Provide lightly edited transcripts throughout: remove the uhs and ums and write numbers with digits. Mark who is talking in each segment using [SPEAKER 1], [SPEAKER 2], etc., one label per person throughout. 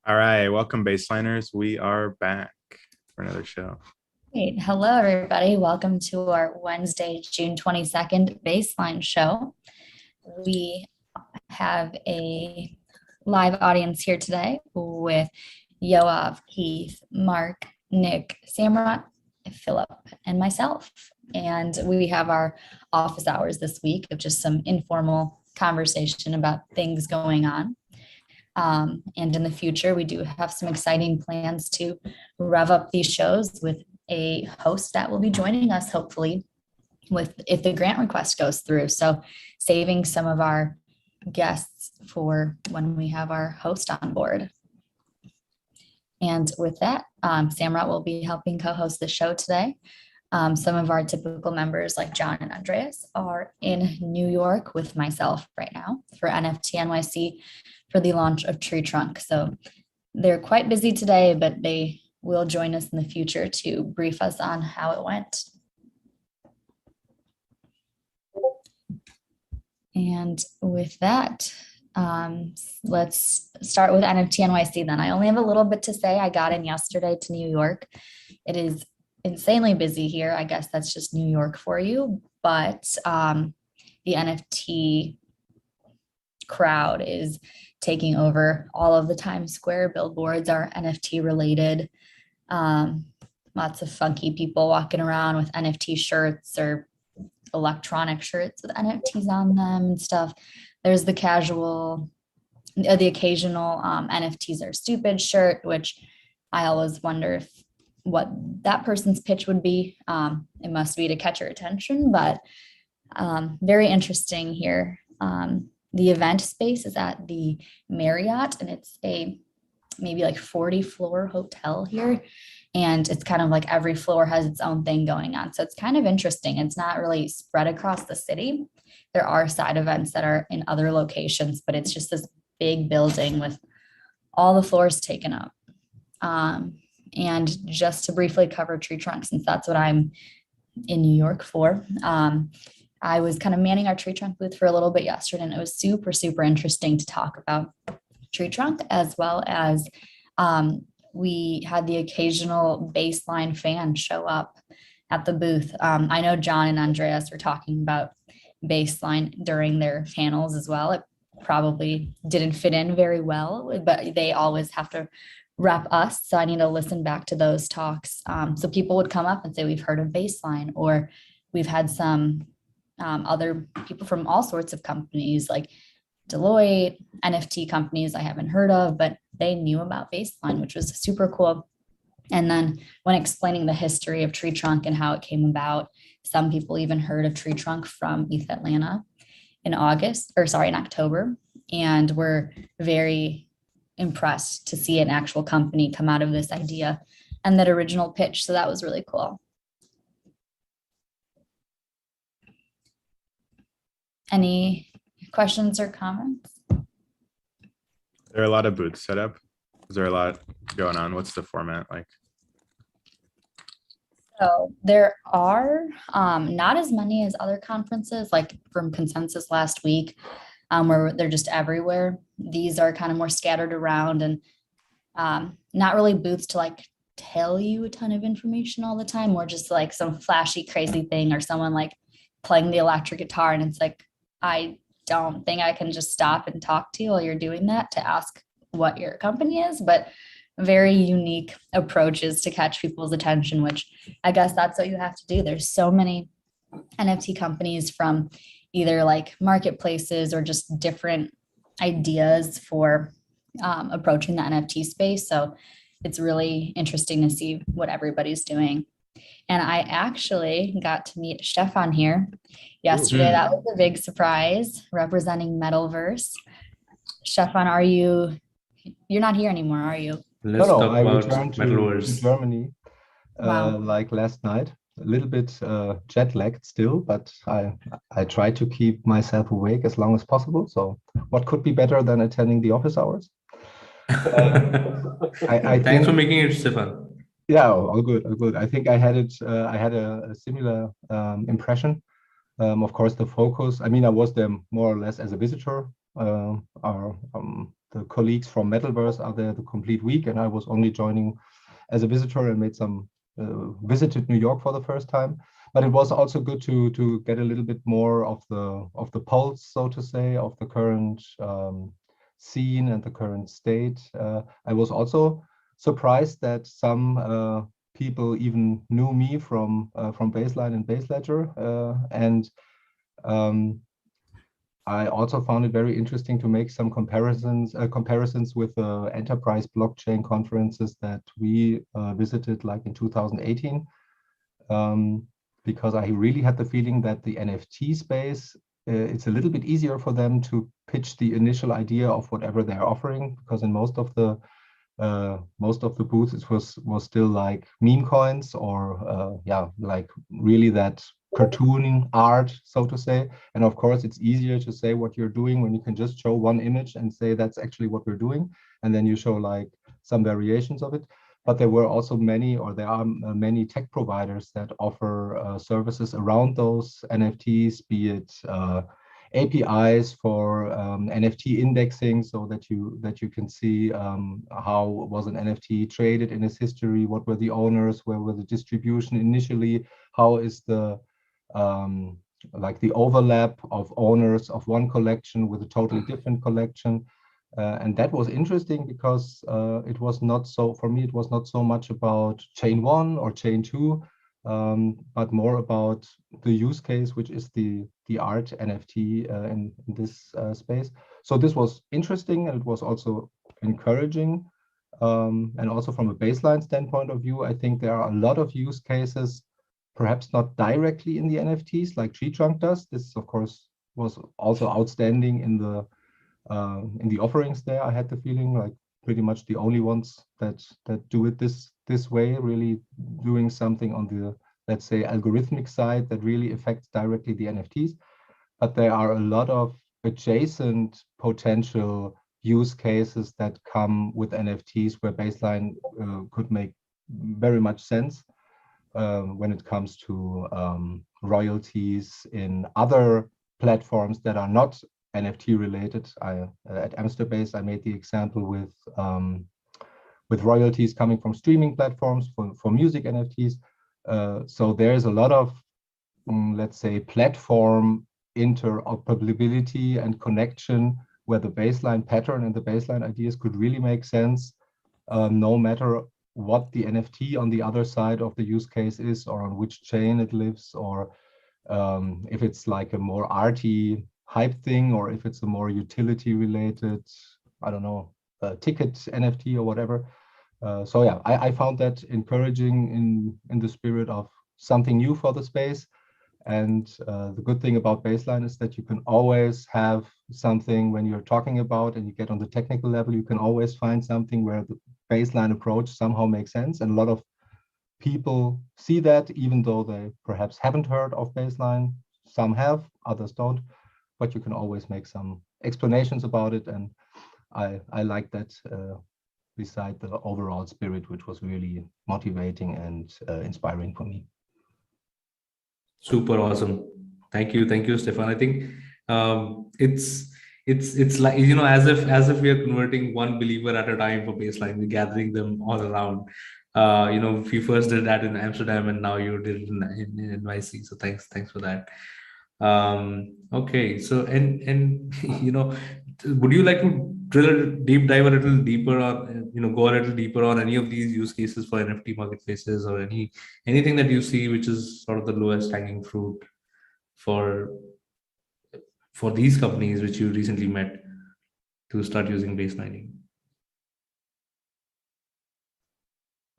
[SPEAKER 1] All right, welcome baseliners. We are back for another show.
[SPEAKER 2] Great. Hello, everybody. Welcome to our Wednesday, June 22nd baseline show. We have a live audience here today with Yoav, Keith, Mark, Nick, Samrat, Philip, and myself. And we have our office hours this week of just some informal conversation about things going on. And in the future, we do have some exciting plans to rev up these shows with a host that will be joining us, hopefully, with if the grant request goes through. So saving some of our guests for when we have our host on board. And with that, Samrat will be helping co-host the show today. Some of our typical members like John and Andreas are in New York with myself right now for NFT NYC for the launch of Tree Trunk. So they're quite busy today, but they will join us in the future to brief us on how it went. And with that, let's start with NFT NYC then. I only have a little bit to say. I got in yesterday to New York. It is insanely busy here. I guess that's just New York for you. But the NFT crowd is taking over all of the Times Square billboards are NFT related. Lots of funky people walking around with NFT shirts or electronic shirts with NFTs on them and stuff. There's the occasional NFTs are stupid shirt, which I always wonder if what that person's pitch would be. It must be to catch your attention, but very interesting here. The event space is at the Marriott, and it's a maybe like 40 floor hotel here. And it's kind of like every floor has its own thing going on. So it's kind of interesting. It's not really spread across the city. There are side events that are in other locations, but it's just this big building with all the floors taken up. And just to briefly cover Tree Trunk, since that's what I'm in New York for, I was kind of manning our Tree Trunk booth for a little bit yesterday, and it was super, super interesting to talk about Tree Trunk, as well as we had the occasional baseline fan show up at the booth. I know John and Andreas were talking about baseline during their panels as well. It probably didn't fit in very well, but they always have to rep us. So I need to listen back to those talks. So people would come up and say, we've heard of baseline, or we've had some other people from all sorts of companies like Deloitte, NFT companies I haven't heard of, but they knew about baseline, which was super cool. And then when explaining the history of Tree Trunk and how it came about, some people even heard of Tree Trunk from ETH Atlanta in October, and were very impressed to see an actual company come out of this idea and that original pitch. So that was really cool. Any questions or comments?
[SPEAKER 1] There are a lot of booths set up. Is there a lot going on? What's the format like?
[SPEAKER 2] So there are not as many as other conferences, like from Consensus last week, where they're just everywhere. These are kind of more scattered around and not really booths to like tell you a ton of information all the time, or just like some flashy, crazy thing, or someone like playing the electric guitar. And it's like, I don't think I can just stop and talk to you while you're doing that to ask what your company is, but very unique approaches to catch people's attention, which I guess that's what you have to do. There's so many NFT companies from either like marketplaces or just different ideas for approaching the NFT space. So it's really interesting to see what everybody's doing. And I actually got to meet Stefan here yesterday. That was a big surprise, representing Metalverse. Stefan, you're not here anymore, are you?
[SPEAKER 3] Let's
[SPEAKER 4] No,
[SPEAKER 3] talk
[SPEAKER 4] I
[SPEAKER 3] about
[SPEAKER 4] returned to
[SPEAKER 3] Metalverse.
[SPEAKER 4] Germany
[SPEAKER 2] Wow.
[SPEAKER 4] like last night. A little bit jet lagged still, but I try to keep myself awake as long as possible. So what could be better than attending the office hours? I
[SPEAKER 3] Thanks
[SPEAKER 4] think,
[SPEAKER 3] for making it, Stefan.
[SPEAKER 4] yeah, all good, all good. I think I had it. I had a similar impression. Of course, the focus. I mean, I was there more or less as a visitor, the colleagues from Metalverse are there the complete week, and I was only joining as a visitor and made some visited New York for the first time. But it was also good to get a little bit more of the pulse, so to say, of the current scene and the current state. I was also surprised that some people even knew me from Baseline and Base Ledger, and I also found it very interesting to make some comparisons with enterprise blockchain conferences that we visited, like in 2018, because I really had the feeling that the NFT space, it's a little bit easier for them to pitch the initial idea of whatever they're offering, because in most of the booths it was still like meme coins or like really that cartooning art, so to say. And of course it's easier to say what you're doing when you can just show one image and say that's actually what we're doing, and then you show like some variations of it. But there were also there are many tech providers that offer services around those NFTs, be it APIs for NFT indexing, so that you can see how was an NFT traded in its history, what were the owners, where were the distribution initially, how is the like the overlap of owners of one collection with a totally different collection. And that was interesting because it was not so, for me, it was not so much about chain 1 or chain 2, but more about the use case, which is the art NFT in this space. So this was interesting, and it was also encouraging. And also from a baseline standpoint of view, I think there are a lot of use cases, perhaps not directly in the NFTs like Tree Trunk does. This, of course, was also outstanding in the offerings there. I had the feeling like pretty much the only ones that do it this way, really doing something on the, let's say, algorithmic side that really affects directly the NFTs. But there are a lot of adjacent potential use cases that come with NFTs where baseline could make very much sense when it comes to royalties in other platforms that are not NFT related. At Amsterbase, I made the example with royalties coming from streaming platforms for music NFTs. So there's a lot of, let's say, platform interoperability and connection where the baseline pattern and the baseline ideas could really make sense, no matter what the NFT on the other side of the use case is, or on which chain it lives, or if it's like a more arty hype thing, or if it's a more utility related, I don't know, ticket NFT or whatever. So yeah, I found that encouraging in the spirit of something new for the space. And the good thing about baseline is that you can always have something when you're talking about and you get on the technical level, you can always find something where the baseline approach somehow makes sense. And a lot of people see that, even though they perhaps haven't heard of baseline. Some have, others don't, but you can always make some explanations about it. And I like that beside the overall spirit, which was really motivating and inspiring for me.
[SPEAKER 3] Super awesome. Thank you, Stefan. I think it's like, as if we are converting one believer at a time for baseline. We're gathering them all around. We first did that in Amsterdam, and now you did it in NYC. So thanks for that. Okay, so and would you like to deep dive a little deeper, or go a little deeper on any of these use cases for NFT marketplaces, or anything that you see which is sort of the lowest hanging fruit for these companies which you recently met to start using baselining?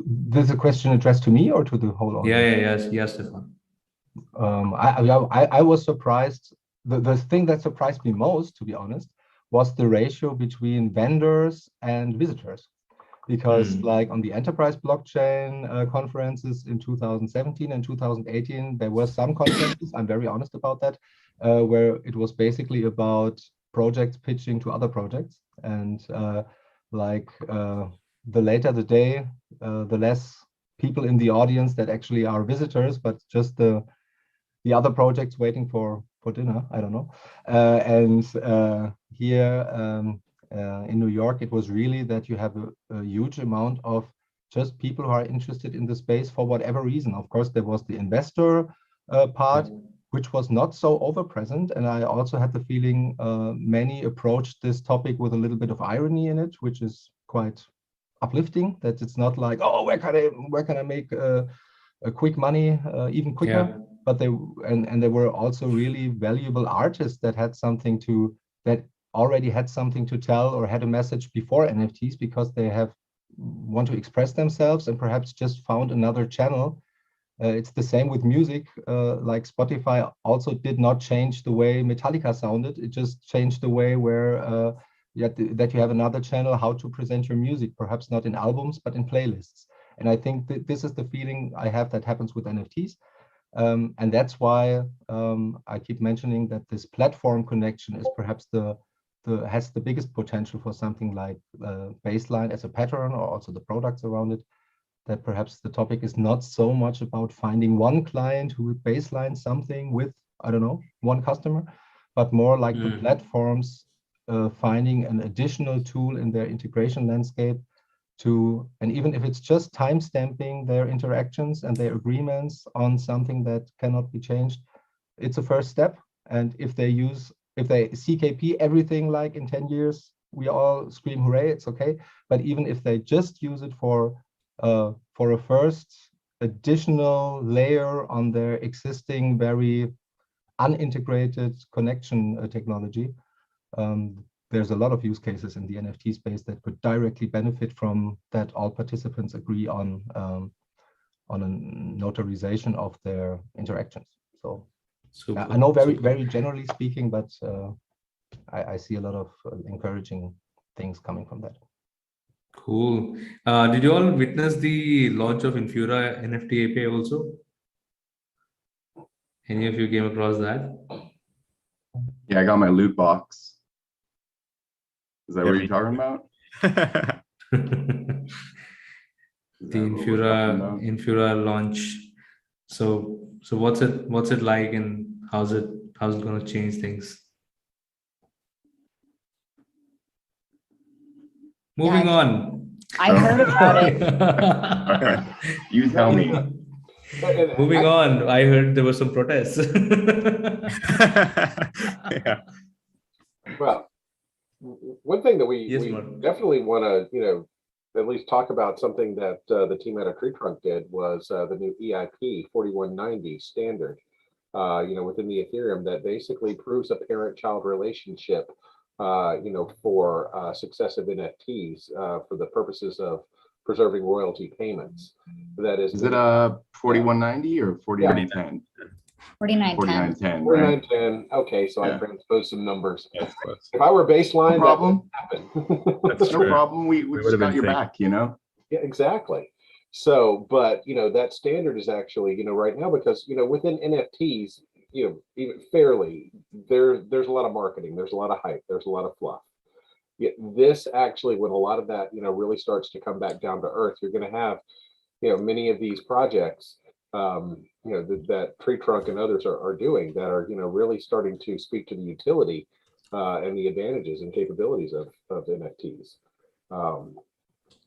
[SPEAKER 4] There's a question addressed to me or to the whole audience?
[SPEAKER 3] Yes, Stefan.
[SPEAKER 4] I was surprised. The thing that surprised me most, to be honest, was the ratio between vendors and visitors. Because like on the enterprise blockchain conferences in 2017 and 2018, there were some conferences, I'm very honest about that, where it was basically about projects pitching to other projects. And the later the day, the less people in the audience that actually are visitors, but just the other projects waiting for for dinner. I don't know. And here in New York, it was really that you have a huge amount of just people who are interested in the space for whatever reason. Of course, there was the investor part, which was not so overpresent. And I also had the feeling many approached this topic with a little bit of irony in it, which is quite uplifting, that it's not like, oh, where can I make a quick money even quicker?
[SPEAKER 3] Yeah.
[SPEAKER 4] But there were also really valuable artists that already had something to tell or had a message before NFTs, because they want to express themselves and perhaps just found another channel. It's the same with music. Like Spotify also did not change the way Metallica sounded. It just changed the way where that you have another channel how to present your music, perhaps not in albums, but in playlists. And I think that this is the feeling I have that happens with NFTs. And that's why I keep mentioning that this platform connection is perhaps has the biggest potential for something like Baseline as a pattern, or also the products around it. That perhaps the topic is not so much about finding one client who would baseline something with, I don't know, one customer, but more like the platforms finding an additional tool in their integration landscape and even if it's just timestamping their interactions and their agreements on something that cannot be changed, it's a first step. And if they CKP everything like in 10 years, we all scream hooray, it's okay. But even if they just use it for a first additional layer on their existing very unintegrated connection technology, there's a lot of use cases in the NFT space that could directly benefit from that. All participants agree on a notarization of their interactions. So super, I know very generally speaking, but I see a lot of encouraging things coming from that.
[SPEAKER 3] Cool. Did you all witness the launch of Infura NFT API also? Any of you came across that?
[SPEAKER 5] Yeah, I got my loot box. Is that what you're talking about?
[SPEAKER 3] The Infura launch. So what's it like, and how's it going to change things? Moving on.
[SPEAKER 2] I heard about it.
[SPEAKER 5] You tell me.
[SPEAKER 3] Moving on. I heard there were some protests.
[SPEAKER 1] Yeah.
[SPEAKER 6] Well, one thing that we
[SPEAKER 3] Martin.
[SPEAKER 6] definitely want to, at least talk about, something that the team at Tree Trunk did, was the new EIP 4190 standard, within the Ethereum, that basically proves a parent-child relationship, for successive NFTs for the purposes of preserving royalty payments. That is
[SPEAKER 5] it a 4190 or 4910?
[SPEAKER 2] 4910.
[SPEAKER 6] 4910. Okay, so
[SPEAKER 5] Yeah.
[SPEAKER 6] I transposed some numbers.
[SPEAKER 1] That's close.
[SPEAKER 6] If I were baseline,
[SPEAKER 5] No problem.
[SPEAKER 6] that wouldn't happen.
[SPEAKER 1] That's
[SPEAKER 5] No
[SPEAKER 1] true.
[SPEAKER 5] problem. We
[SPEAKER 1] We
[SPEAKER 5] just
[SPEAKER 1] would've
[SPEAKER 5] got
[SPEAKER 1] been
[SPEAKER 5] your
[SPEAKER 1] thinking.
[SPEAKER 5] back, you know?
[SPEAKER 6] Yeah, exactly. So, but that standard is actually, right now, because within NFTs, even fairly, there's a lot of marketing, there's a lot of hype, there's a lot of fluff. Yeah, this actually, when a lot of that really starts to come back down to earth, you're going to have many of these projects that Tree Trunk and others are doing, that are really starting to speak to the utility and the advantages and capabilities of NFTs.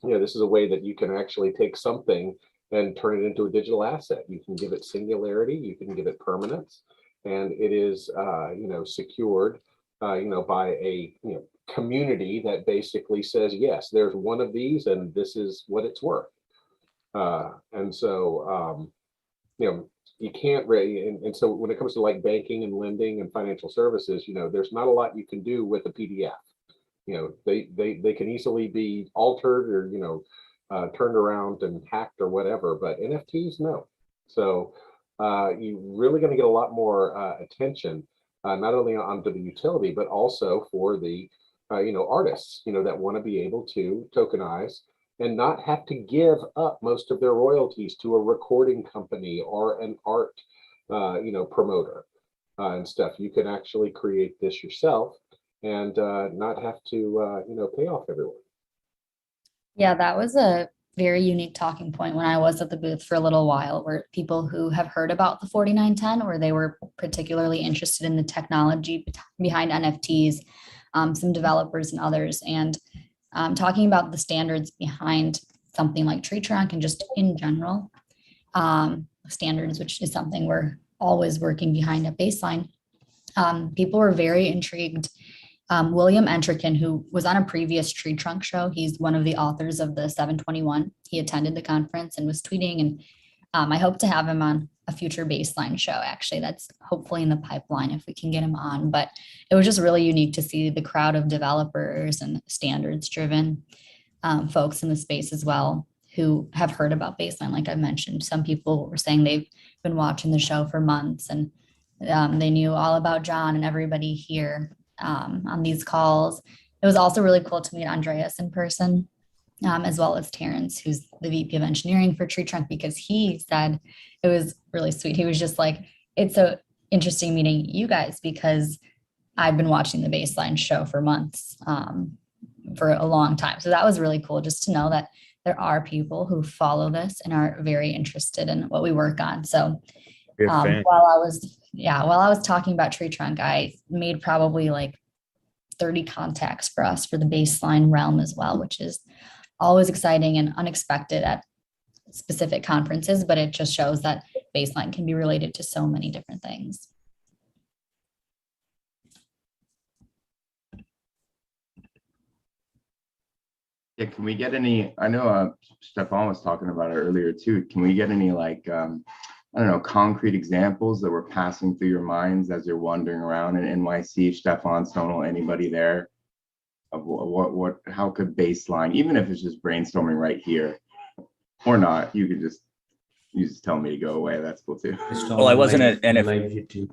[SPEAKER 6] This is a way that you can actually take something and turn it into a digital asset. You can give it singularity, you can give it permanence, and it is secured by a community that basically says, yes, there's one of these and this is what it's worth. And so you can't really, and so when it comes to like banking and lending and financial services, there's not a lot you can do with a PDF. They can easily be altered or turned around and hacked or whatever, but NFTs, no. So you're really going to get a lot more attention, not only onto the utility, but also for the artists that want to be able to tokenize and not have to give up most of their royalties to a recording company or an art promoter and stuff. You can actually create this yourself and not have to pay off everyone.
[SPEAKER 2] Yeah, that was a very unique talking point when I was at the booth for a little while were people who have heard about the 4910, or they were particularly interested in the technology behind NFTs, some developers and others, and talking about the standards behind something like tree trunk and just in general standards, which is something we're always working behind at Baseline. People were very intrigued. William Entrikin, who was on a previous tree trunk show, he's one of the authors of the 721. He attended the conference and was tweeting, and I hope to have him on a future Baseline show. Actually, that's hopefully in the pipeline if we can get him on. But it was just really unique to see the crowd of developers and standards driven folks in the space as well, who have heard about Baseline. Like I mentioned, some people were saying they've been watching the show for months, and they knew all about John and everybody here on these calls. It was also really cool to meet Andreas in person, as well as Terrence, who's the VP of engineering for Tree Trunk, because he said it was really sweet. He was just like, it's so interesting meeting you guys because I've been watching the Baseline show for months, for a long time. So that was really cool just to know that there are people who follow this and are very interested in what we work on. So while I was talking about Tree Trunk, I made probably like 30 contacts for us for the Baseline realm as well, which is always exciting and unexpected at specific conferences, but it just shows that Baseline can be related to so many different things.
[SPEAKER 5] Yeah, can we get any, I know Stefan was talking about it earlier too. Can we get any like, I don't know, concrete examples that were passing through your minds as you're wandering around in NYC, Stefan, Stonal, anybody there, of how could Baseline, even if it's just brainstorming right here or not, you just tell me to go away. That's cool too.
[SPEAKER 7] Well, I wasn't at NFT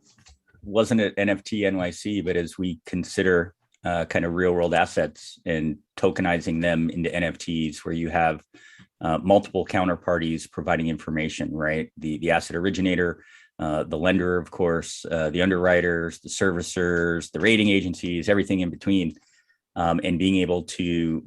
[SPEAKER 7] NYC, but as we consider kind of real world assets and tokenizing them into NFTs, where you have multiple counterparties providing information, right? The asset originator, the lender, of course, the underwriters, the servicers, the rating agencies, everything in between, and being able to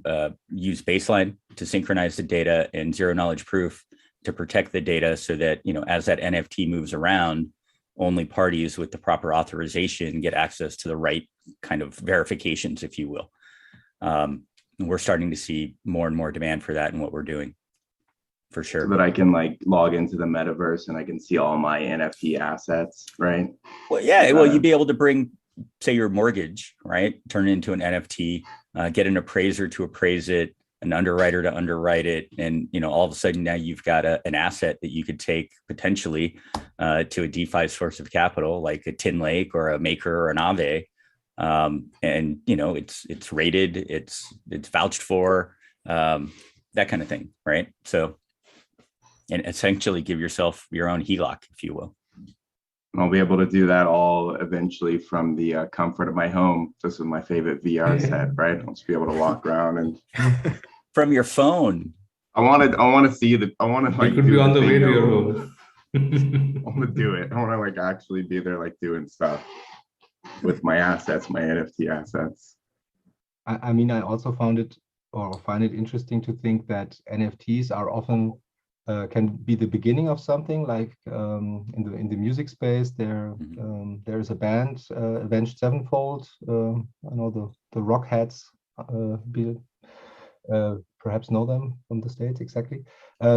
[SPEAKER 7] use Baseline to synchronize the data and zero knowledge proof to protect the data so that, as that NFT moves around, only parties with the proper authorization get access to the right kind of verifications, if you will. We're starting to see more and more demand for that in what we're doing, for sure.
[SPEAKER 5] So that I can like log into the metaverse and I can see all my NFT assets, right?
[SPEAKER 7] Well, yeah, well, you'd be able to bring, say, your mortgage, right? Turn it into an NFT, get an appraiser to appraise it, an underwriter to underwrite it. And, all of a sudden now you've got an asset that you could take potentially to a DeFi source of capital, like a Tin Lake or a Maker or an Aave. And, it's rated, it's vouched for, that kind of thing, right? So, and essentially give yourself your own HELOC, if you will.
[SPEAKER 5] I'll be able to do that all eventually from the comfort of my home. This is my favorite VR set, right? I'll just be able to walk around and
[SPEAKER 7] from your phone.
[SPEAKER 5] I want to see I want to like.
[SPEAKER 3] It could be on the way to your home.
[SPEAKER 5] I want to do it. I want to like actually be there, like doing stuff with my assets, my NFT assets.
[SPEAKER 4] I mean, I also find it interesting to think that NFTs are often can be the beginning of something. Like in the music space, there is a band, Avenged Sevenfold. I know the rock heads perhaps know them from the States. Exactly.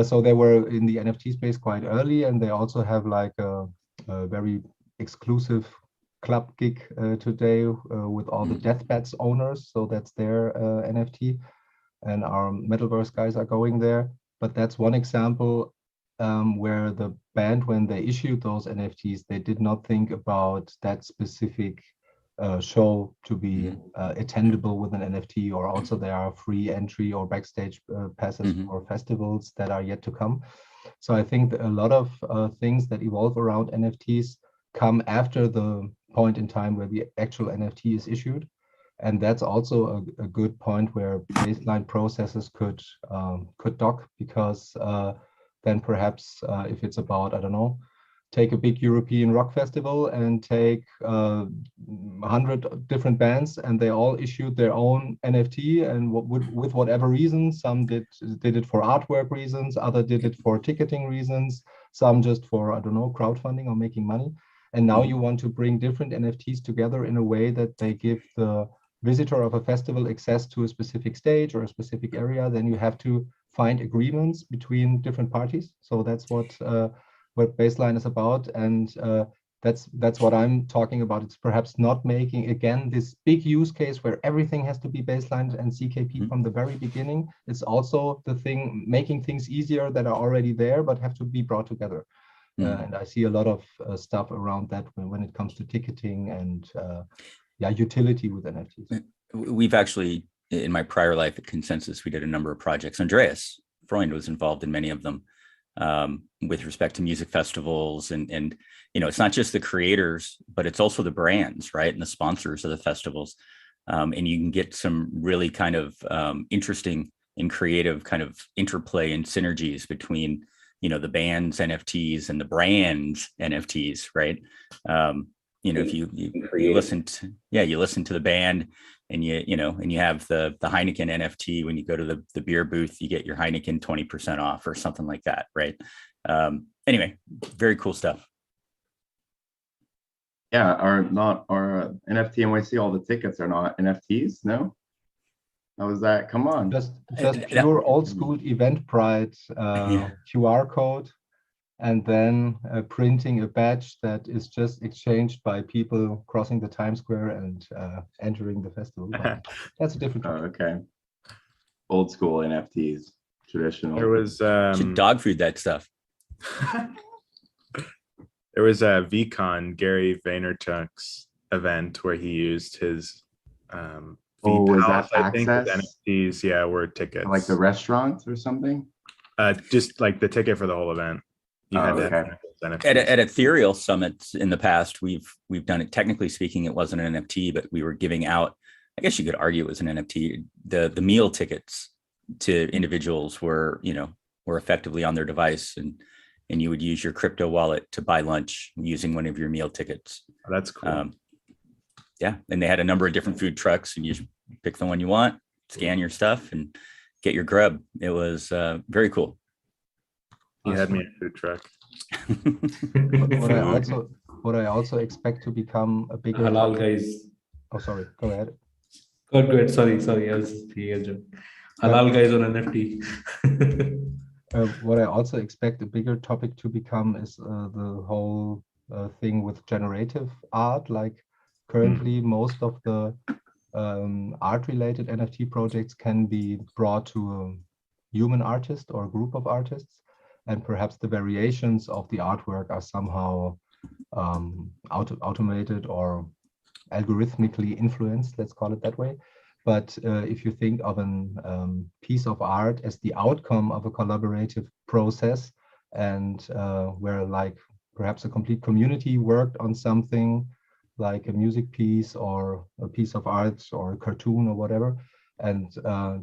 [SPEAKER 4] So they were in the NFT space quite early, and they also have like a very exclusive club gig today with all the Deathbeds owners. So that's their NFT, and our Metaverse guys are going there. But that's one example where the band, when they issued those NFTs, they did not think about that specific show to be attendable with an NFT, or also there are free entry or backstage passes for festivals that are yet to come. So I think a lot of things that evolve around NFTs come after the point in time where the actual NFT is issued. And that's also a good point where Baseline processes could dock, because then perhaps if it's about, I don't know, take a big European rock festival and take 100 different bands, and they all issued their own NFT, and with whatever reasons. Some did it for artwork reasons, other did it for ticketing reasons, some just for, I don't know, crowdfunding or making money. And now you want to bring different NFTs together in a way that they give the visitor of a festival access to a specific stage or a specific area. Then you have to find agreements between different parties. So that's what Baseline is about, and that's what I'm talking about. It's perhaps not making, again, this big use case where everything has to be baselined and CKP from the very beginning. It's also the thing making things easier that are already there but have to be brought together. And I see a lot of stuff around that when it comes to ticketing and utility with NFTs.
[SPEAKER 7] We've actually, in my prior life at Consensus, we did a number of projects. Andreas Freund was involved in many of them. With respect to music festivals, and it's not just the creators, but it's also the brands, right, and the sponsors of the festivals, and you can get some really kind of interesting and creative kind of interplay and synergies between the band's NFTs and the brand's NFTs, right? If you listen to the band, and you have the Heineken NFT. When you go to the beer booth, you get your Heineken 20% off or something like that, right? Anyway, very cool stuff.
[SPEAKER 5] Yeah, our NFT NYC, all the tickets are not NFTs, no? How was that? Come on.
[SPEAKER 4] Just pure old school Eventbrite QR code, and then printing a badge that is just exchanged by people crossing the Times Square and entering the festival. But that's a different topic.
[SPEAKER 5] Okay. Old school NFTs, traditional.
[SPEAKER 1] There was
[SPEAKER 7] should dog food that stuff.
[SPEAKER 1] There was a VCon, Gary Vaynerchuk's event, where he used his
[SPEAKER 5] was that
[SPEAKER 1] I think, with
[SPEAKER 5] access?
[SPEAKER 1] NFTs, were tickets.
[SPEAKER 5] Like the restaurant or something?
[SPEAKER 1] Just like the ticket for the whole event. You had to have NFTs.
[SPEAKER 7] At Ethereal summits in the past, we've done it. Technically speaking, it wasn't an NFT, but we were giving out, I guess you could argue it was an NFT. The meal tickets to individuals were effectively on their device, and you would use your crypto wallet to buy lunch using one of your meal tickets.
[SPEAKER 1] Oh, that's cool.
[SPEAKER 7] And they had a number of different food trucks, and you just pick the one you want, scan your stuff, and get your grub. It was very cool.
[SPEAKER 1] You had me a food truck.
[SPEAKER 4] What I also expect to become a bigger
[SPEAKER 3] Halal guys.
[SPEAKER 4] Oh, sorry. Go ahead.
[SPEAKER 3] Go ahead. Sorry. I was joking. Halal guys on NFT.
[SPEAKER 4] What I also expect a bigger topic to become is the whole thing with generative art. Like currently, most of the art-related NFT projects can be brought to a human artist or a group of artists, and perhaps the variations of the artwork are somehow automated or algorithmically influenced, let's call it that way. But if you think of a piece of art as the outcome of a collaborative process, and where like perhaps a complete community worked on something like a music piece or a piece of art or a cartoon or whatever, and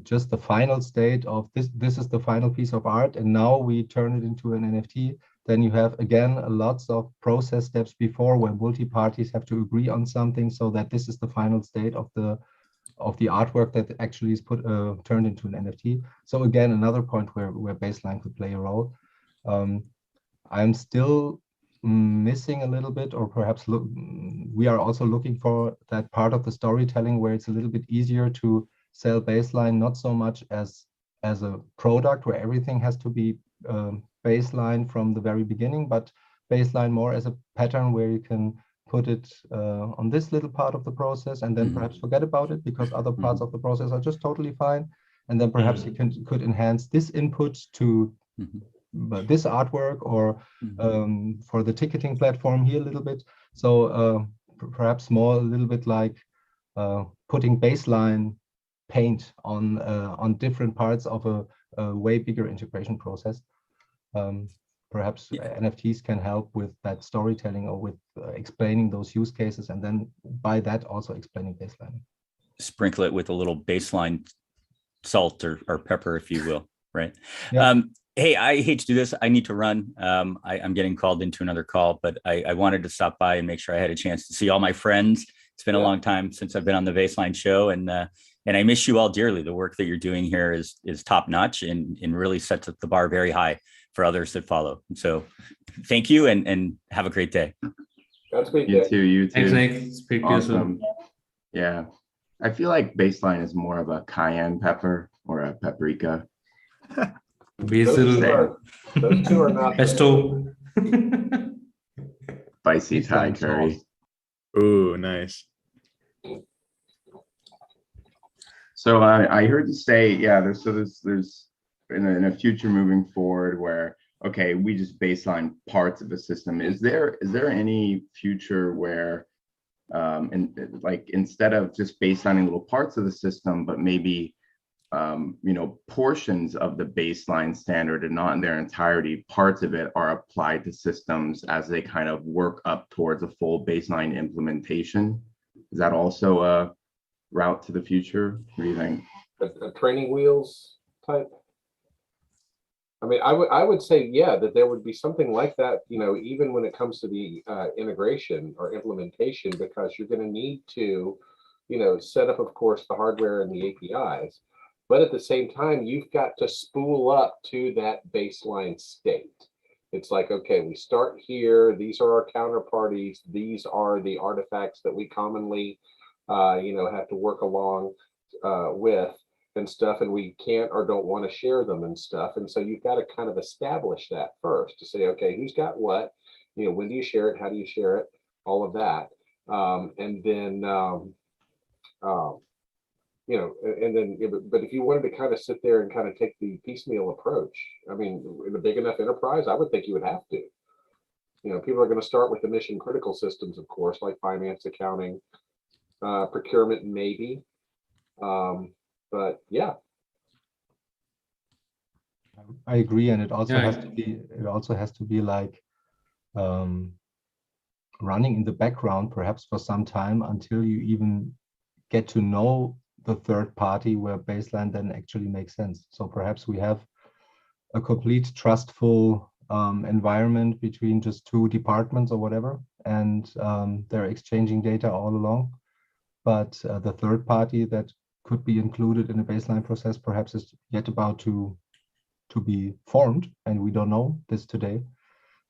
[SPEAKER 4] just the final state of this is the final piece of art, and now we turn it into an NFT, then you have again lots of process steps before where multi-parties have to agree on something so that this is the final state of the artwork that actually is turned into an NFT. So again, another point where Baseline could play a role. I'm still missing a little bit, or perhaps we are also looking for that part of the storytelling where it's a little bit easier to sell Baseline, not so much as a product where everything has to be Baseline from the very beginning, but Baseline more as a pattern where you can put it on this little part of the process and then perhaps forget about it because other parts of the process are just totally fine. And then perhaps you could enhance this input to this artwork, or for the ticketing platform here a little bit. So perhaps more a little bit like putting Baseline paint on different parts of a way bigger integration process. Perhaps NFTs can help with that storytelling or with explaining those use cases, and then by that also explaining Baseline.
[SPEAKER 7] Sprinkle it with a little Baseline salt or pepper, if you will, right?
[SPEAKER 4] Yeah.
[SPEAKER 7] Hey, I hate to do this. I need to run. I'm getting called into another call, but I wanted to stop by and make sure I had a chance to see all my friends. It's been a long time since I've been on the Baseline show, and I miss you all dearly. The work that you're doing here is top notch and really sets up the bar very high for others that follow. So, thank you, and have a great day.
[SPEAKER 6] Godspeed.
[SPEAKER 5] You too. You too.
[SPEAKER 3] Thanks, Nick. Speak to you soon.
[SPEAKER 5] Awesome. Yeah. I feel like Baseline is more of a cayenne pepper or a paprika.
[SPEAKER 3] Basil,
[SPEAKER 6] Those two are not.
[SPEAKER 3] pesto.
[SPEAKER 5] Spicy Thai
[SPEAKER 4] Baseline
[SPEAKER 5] curry.
[SPEAKER 4] sauce.
[SPEAKER 1] Ooh, nice.
[SPEAKER 5] So I heard you say, yeah, there's in a future moving forward where, okay, we just baseline parts of a system. Is there any future where like instead of just baselining little parts of the system, but maybe portions of the baseline standard and not in their entirety, parts of it are applied to systems as they kind of work up towards a full baseline implementation? Is that also a route to the future? What do you think?
[SPEAKER 6] A training wheels type? I mean, I would say, yeah, that there would be something like that, even when it comes to the integration or implementation, because you're going to need to, set up, of course, the hardware and the APIs. But at the same time, you've got to spool up to that baseline state. It's like, okay, we start here. These are our counterparties. These are the artifacts that we commonly, have to work along with and stuff, and we can't or don't want to share them and stuff. And so you've got to kind of establish that first to say, okay, who's got what? When do you share it? How do you share it? All of that. But if you wanted to kind of sit there and kind of take the piecemeal approach, I mean, in a big enough enterprise, I would think you would have to. People are going to start with the mission critical systems, of course, like finance, accounting, procurement, maybe. But yeah.
[SPEAKER 4] I agree, and it also
[SPEAKER 3] Yeah.
[SPEAKER 4] has to be like running in the background, perhaps for some time, until you even get to know the third party where baseline then actually makes sense. So perhaps we have a complete trustful environment between just two departments or whatever, and they're exchanging data all along. But the third party that could be included in a baseline process perhaps is yet about to be formed, and we don't know this today.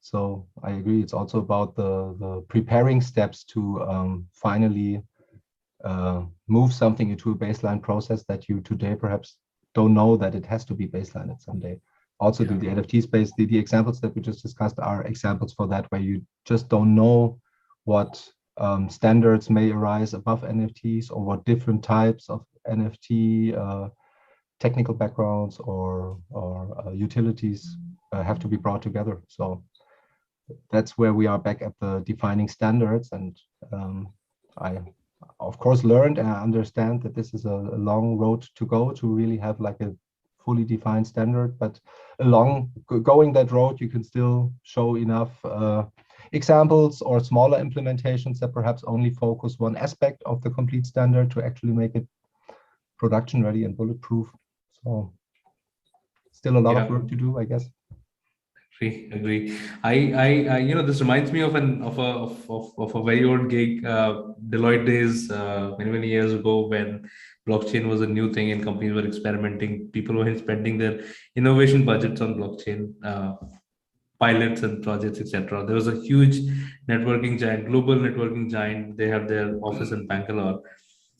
[SPEAKER 4] So I agree, it's also about the preparing steps to finally move something into a baseline process that you today perhaps don't know that it has to be baseline at some day. Also, the NFT space, the examples that we just discussed are examples for that, where you just don't know what standards may arise above NFTs, or what different types of NFT technical backgrounds or utilities have to be brought together. So that's where we are back at the defining standards. And I, of course, learned and I understand that this is a long road to go to really have like a fully defined standard. But along going that road, you can still show enough examples or smaller implementations that perhaps only focus one aspect of the complete standard to actually make it production ready and bulletproof. So still a lot of work to do, I guess.
[SPEAKER 3] Agree. I this reminds me of a very old gig, Deloitte days, many years ago, when blockchain was a new thing and companies were experimenting. People were spending their innovation budgets on blockchain pilots and projects, etc. There was a huge networking giant, global networking giant. They have their office in Bangalore,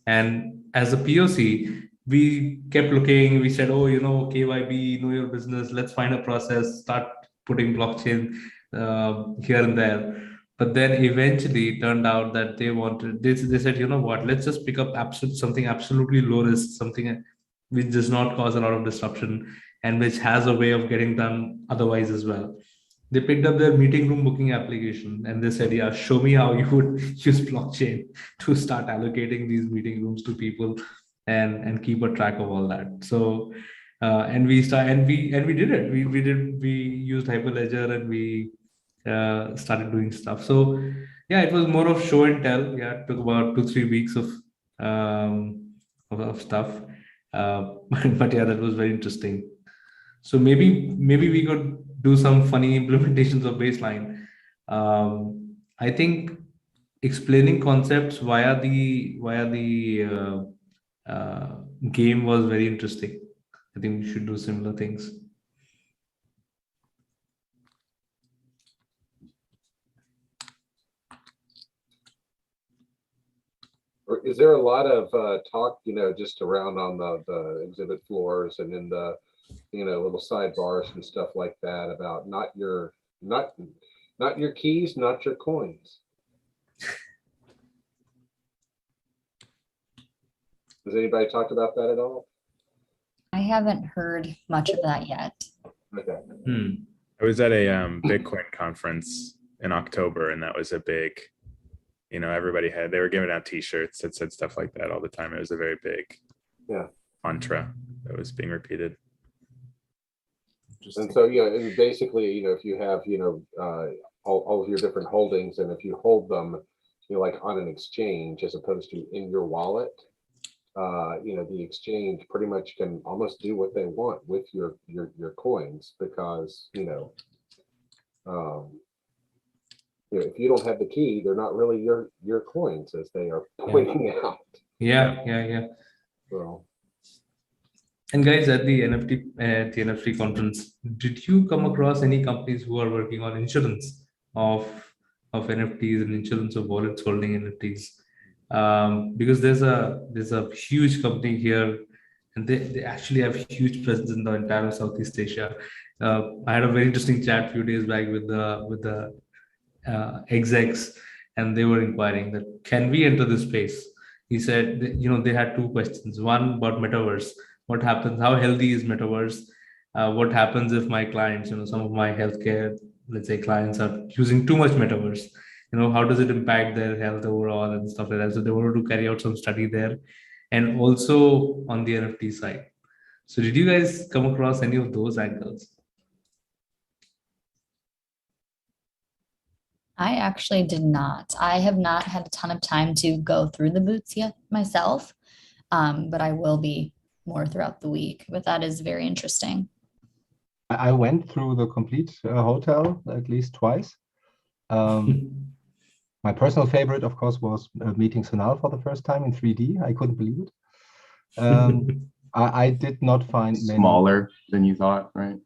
[SPEAKER 3] and as a POC, we kept looking. We said, oh, KYB, know your business. Let's find a process. Start putting blockchain here and there. But then eventually it turned out that they said, you know what, let's just pick up something absolutely low risk, something which does not cause a lot of disruption and which has a way of getting done otherwise as well. They picked up their meeting room booking application and they said, yeah, show me how you would use blockchain to start allocating these meeting rooms to people and keep a track of all that. So and we did it. We used Hyperledger and we started doing stuff. So yeah, it was more of show and tell. Yeah, it took about 2-3 weeks of stuff. But yeah, that was very interesting. So maybe we could do some funny implementations of baseline. I think explaining concepts via the game was very interesting. I think we should do similar things.
[SPEAKER 6] Or is there a lot of talk, just around on the exhibit floors and in the, little sidebars and stuff like that about not your keys, not your coins? Has anybody talked about that at all?
[SPEAKER 2] I haven't heard much of that yet.
[SPEAKER 6] Okay.
[SPEAKER 1] I was at a Bitcoin conference in October, and that was a big, everybody they were giving out t-shirts that said stuff like that all the time. It was a very big mantra that was being repeated.
[SPEAKER 6] And so, and basically, if you have, all of your different holdings, and if you hold them, like on an exchange as opposed to in your wallet, the exchange pretty much can almost do what they want with your coins, because, if you don't have the key, they're not really your coins, as they are pointing out.
[SPEAKER 3] Yeah.
[SPEAKER 6] So.
[SPEAKER 3] And guys, at the NFT conference, did you come across any companies who are working on insurance of NFTs and insurance of wallets holding NFTs? Because there's a huge company here, and they actually have huge presence in the entire Southeast Asia. I had a very interesting chat a few days back with the execs, and they were inquiring that, can we enter this space? He said, they had two questions. One about metaverse. What happens? How healthy is metaverse? What happens if my clients, some of my healthcare, let's say, clients are using too much metaverse? How does it impact their health overall and stuff like that? So they wanted to carry out some study there, and also on the NFT side. So did you guys come across any of those angles?
[SPEAKER 2] I actually did not. I have not had a ton of time to go through the booths yet myself, but I will be more throughout the week. But that is very interesting.
[SPEAKER 4] I went through the complete hotel at least twice. My personal favorite, of course, was meeting Sonal for the first time in 3D. I couldn't believe it. I did not find many.
[SPEAKER 5] Smaller than you thought, right?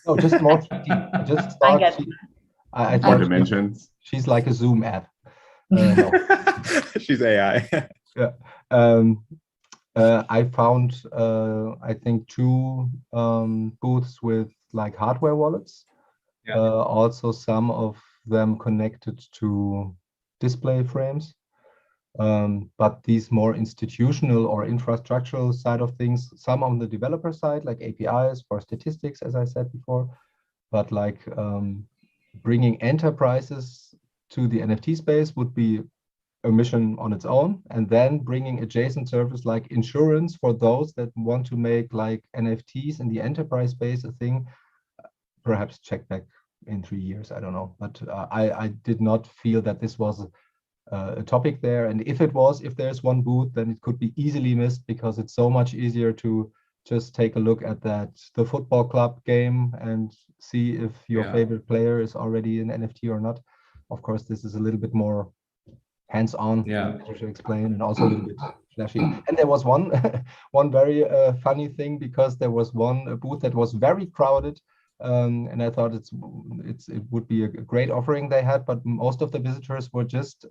[SPEAKER 4] No, just more 3D. I just
[SPEAKER 2] I
[SPEAKER 4] thought
[SPEAKER 2] get
[SPEAKER 4] I
[SPEAKER 5] More
[SPEAKER 4] thought
[SPEAKER 5] dimensions.
[SPEAKER 4] she's like a Zoom app. No.
[SPEAKER 1] She's AI.
[SPEAKER 4] Yeah. I found, I think, two booths with like hardware wallets.
[SPEAKER 3] Yeah.
[SPEAKER 4] Also, some of them connected to display frames. But these more institutional or infrastructural side of things, some on the developer side, like APIs for statistics, as I said before, but like bringing enterprises to the NFT space would be a mission on its own, and then bringing adjacent service like insurance for those that want to make like NFTs in the enterprise space a thing. Perhaps check back in 3 years, I don't know, but I did not feel that this was a topic there. And if there's one booth, then it could be easily missed, because it's so much easier to just take a look at the football club game and see if your favorite player is already an NFT or not. Of course, this is a little bit more hands-on, to explain, and also a little bit flashy. And there was one very funny thing, because there was one booth that was very crowded, and I thought it would be a great offering they had, but most of the visitors were just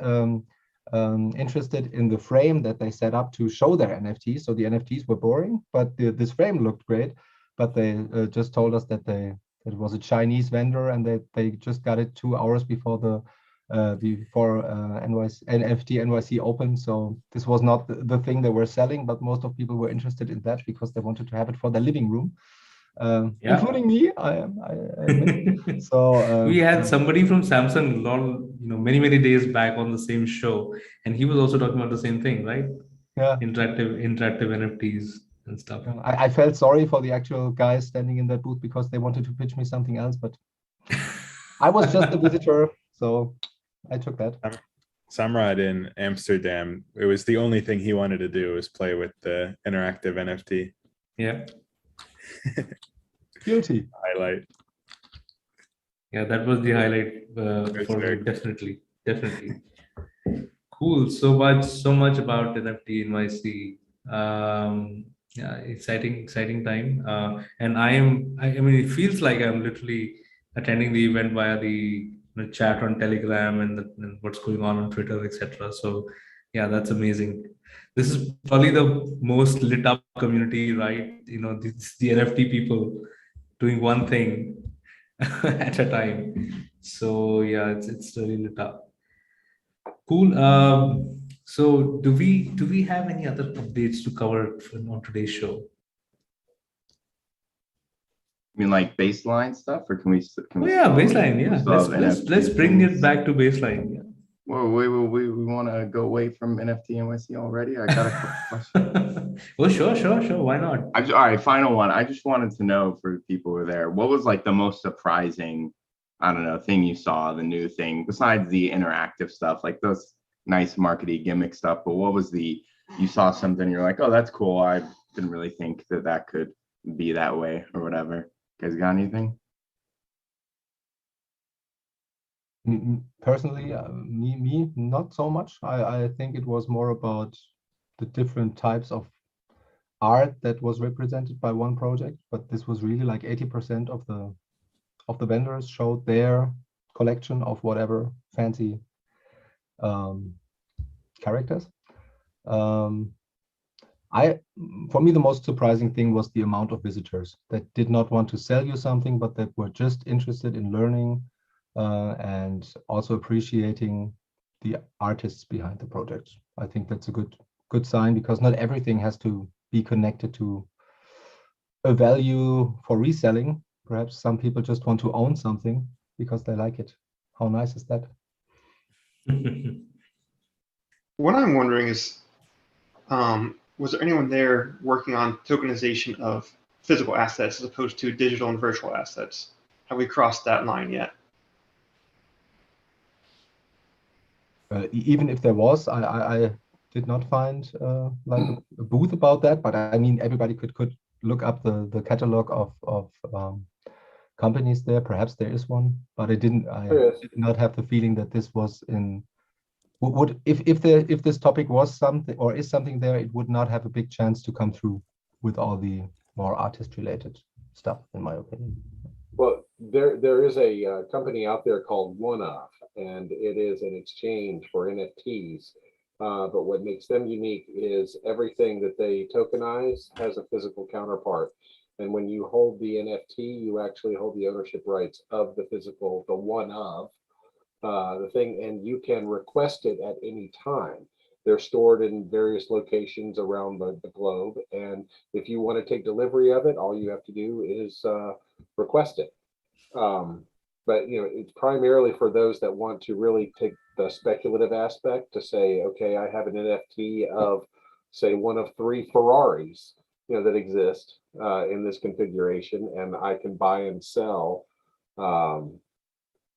[SPEAKER 4] interested in the frame that they set up to show their NFTs. So the NFTs were boring, but this frame looked great. But they just told us that it was a Chinese vendor, and that they just got it 2 hours before NFT NYC opened. So this was not the thing they were selling, but most of people were interested in that because they wanted to have it for their living room, including me. I admit. So
[SPEAKER 3] we had somebody from Samsung, many days back on the same show, and he was also talking about the same thing, right?
[SPEAKER 4] Yeah,
[SPEAKER 3] interactive NFTs and stuff.
[SPEAKER 4] I felt sorry for the actual guys standing in that booth, because they wanted to pitch me something else, but I was just a visitor, so I took that.
[SPEAKER 1] Samrad in Amsterdam, it was the only thing he wanted to do was play with the interactive NFT.
[SPEAKER 3] Yeah.
[SPEAKER 4] Guilty.
[SPEAKER 1] highlight.
[SPEAKER 3] Yeah, that was the highlight
[SPEAKER 1] It's
[SPEAKER 3] for me.
[SPEAKER 1] very cool.
[SPEAKER 3] Definitely. Cool. So much about NFT NYC. Yeah, exciting time. And I mean, it feels like I'm literally attending the event via the chat on Telegram and what's going on Twitter, etc. So, yeah, that's amazing. This is probably the most lit up community, right? You know, this the NFT people doing one thing at a time. So yeah, it's really lit up. Cool. So do we have any other updates to cover on today's show?
[SPEAKER 5] I mean, like baseline stuff, or can we?
[SPEAKER 3] Oh yeah, baseline. Yeah, let's bring it back to baseline. Yeah.
[SPEAKER 5] Well, we want to go away from NFT NYC already. I got a quick question.
[SPEAKER 3] Oh, sure. Why not?
[SPEAKER 5] All right, final one. I just wanted to know for people who were there, what was like the most surprising, I don't know, thing you saw, the new thing, besides the interactive stuff, like those nice marketing gimmick stuff. But what was you saw something, you're like, oh, that's cool. I didn't really think that could be that way or whatever. You guys got anything?
[SPEAKER 4] Personally, me not so much. I think it was more about the different types of art that was represented by one project, but this was really like 80% of the vendors showed their collection of whatever fancy characters. For me, the most surprising thing was the amount of visitors that did not want to sell you something, but that were just interested in learning and also appreciating the artists behind the project. I think that's a good sign, because not everything has to be connected to a value for reselling. Perhaps some people just want to own something because they like it. How nice is that?
[SPEAKER 8] What I'm wondering is, was there anyone there working on tokenization of physical assets as opposed to digital and virtual assets? Have we crossed that line yet?
[SPEAKER 4] Even if there was, I did not find like a booth about that, but I mean, everybody could look up the catalog of companies there. Perhaps there is one, but I did not have the feeling that this was in. If this topic was something or is something there, it would not have a big chance to come through with all the more artist related stuff, in my opinion.
[SPEAKER 6] Well, there is a company out there called OneOf, and it is an exchange for NFTs. But what makes them unique is everything that they tokenize has a physical counterpart. And when you hold the NFT, you actually hold the ownership rights of the physical, the OneOf, the thing, and you can request it at any time. They're stored in various locations around the globe. And if you want to take delivery of it, all you have to do is request it. But it's primarily for those that want to really take the speculative aspect to say, okay, I have an NFT of, say, one of 3 Ferraris, that exist in this configuration, and I can buy and sell the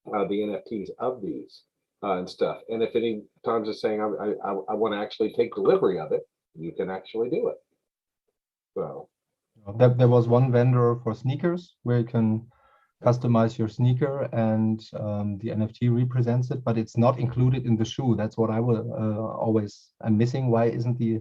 [SPEAKER 6] NFTs of these and stuff. And if any times it's saying I want to actually take delivery of it, you can actually do it. So
[SPEAKER 4] there was one vendor for sneakers where you can customize your sneaker, and the NFT represents it, but it's not included in the shoe. That's what I will always am missing. Why isn't the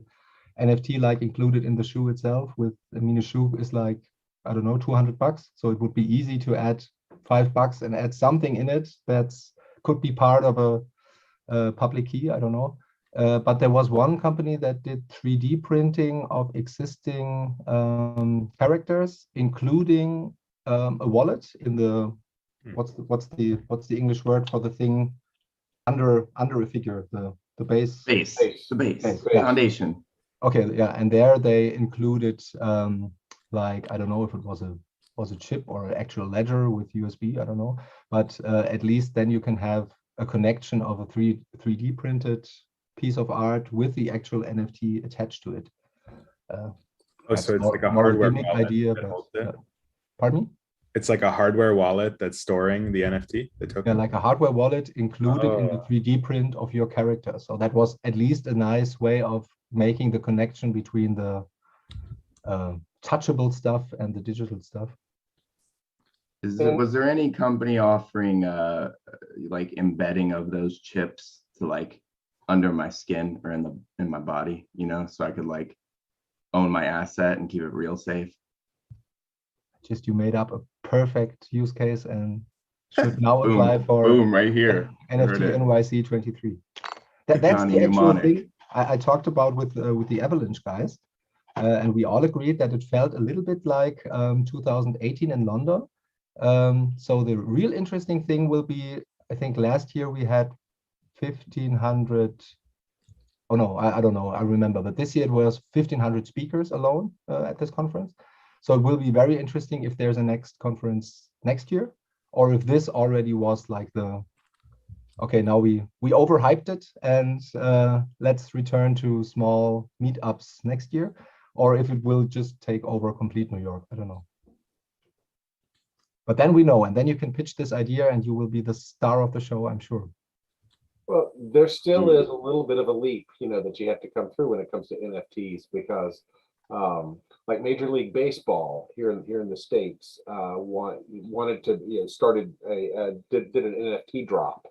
[SPEAKER 4] NFT like included in the shoe itself? I mean, a shoe is like, I don't know, $200. So it would be easy to add $5 and add something in it that's could be part of a public key. I don't know. But there was one company that did 3D printing of existing characters, including a wallet in the what's the English word for the thing under a figure, the base.
[SPEAKER 5] The base.
[SPEAKER 4] Yeah.
[SPEAKER 5] Foundation.
[SPEAKER 4] Okay, yeah, and there they included like, I don't know if it was a chip or an actual ledger with USB, I don't know, but at least then you can have a connection of a 3D printed piece of art with the actual NFT attached to it.
[SPEAKER 1] So it's like a hardware wallet
[SPEAKER 4] idea,
[SPEAKER 1] but,
[SPEAKER 4] pardon me?
[SPEAKER 1] It's like a hardware wallet that's storing the NFT, the token?
[SPEAKER 4] Yeah, like a hardware wallet included in the 3D print of your character. So that was at least a nice way of making the connection between the touchable stuff and the digital stuff.
[SPEAKER 5] Was there any company offering like embedding of those chips to like under my skin or in my body, you know, so I could like own my asset and keep it real safe?
[SPEAKER 4] Just you made up a perfect use case and should now
[SPEAKER 5] Boom,
[SPEAKER 4] apply for
[SPEAKER 5] boom, right here.
[SPEAKER 4] NFT
[SPEAKER 5] Heard it.
[SPEAKER 4] NYC 23.
[SPEAKER 5] The
[SPEAKER 4] That's
[SPEAKER 5] Johnny
[SPEAKER 4] the actual
[SPEAKER 5] Mnemonic.
[SPEAKER 4] thing I talked about with the Avalanche guys, and we all agreed that it felt a little bit like 2018 in London. So the real interesting thing will be, I think last year we had 1,500. Oh no, I don't know, I remember, but this year it was 1,500 speakers alone at this conference. So it will be very interesting if there's a next conference next year, or if this already was like the, okay, now we overhyped it and let's return to small meetups next year, or if it will just take over complete New York, I don't know. But then we know, and then you can pitch this idea and you will be the star of the show, I'm sure.
[SPEAKER 6] Well, there still is a little bit of a leap, you know, that you have to come through when it comes to NFTs, because like Major League Baseball here in the States wanted to, you know, started did an NFT drop,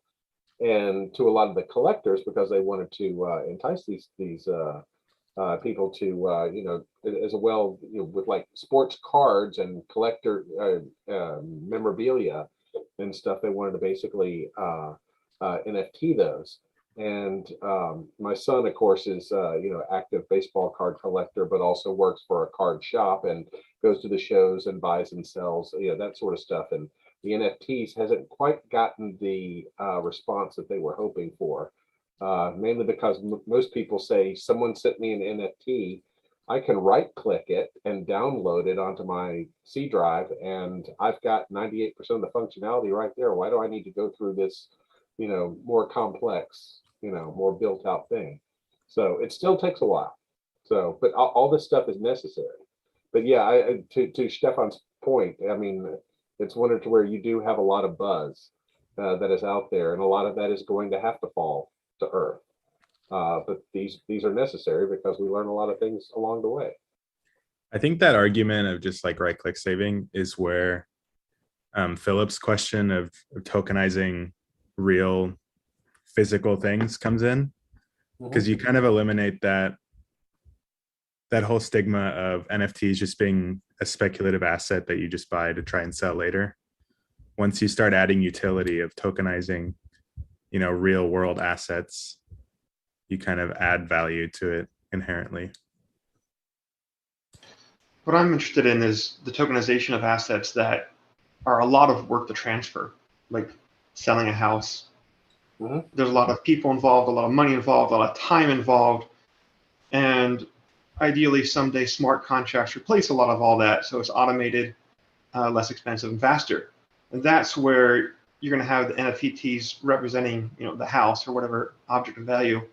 [SPEAKER 6] and to a lot of the collectors, because they wanted to entice these people to you know, as well, you know, with like sports cards and collector memorabilia and stuff, they wanted to basically NFT those. And my son, of course, is you know, active baseball card collector, but also works for a card shop and goes to the shows and buys and sells, you know, that sort of stuff. And the NFTs hasn't quite gotten the response that they were hoping for, mainly because most people say, someone sent me an NFT, I can right click it and download it onto my C drive, and I've got 98% of the functionality right there. Why do I need to go through this, you know, more complex, you know, more built out thing? So it still takes a while. So, but all this stuff is necessary. But yeah, to Stefan's point, I mean, it's one to where you do have a lot of buzz that is out there, and a lot of that is going to have to fall to earth. But these are necessary because we learn a lot of things along the way.
[SPEAKER 1] I think that argument of just like right click saving is where Philip's question of tokenizing real physical things comes in, because you kind of eliminate that whole stigma of NFTs just being a speculative asset that you just buy to try and sell later. Once you start adding utility of tokenizing, you know, real world assets, you kind of add value to it inherently.
[SPEAKER 8] What I'm interested in is the tokenization of assets that are a lot of work to transfer, like selling a house. There's a lot of people involved, a lot of money involved, a lot of time involved, and ideally someday smart contracts replace a lot of all that, so it's automated, less expensive, and faster. And that's where you're going to have the NFTs representing, you know, the house or whatever object of value,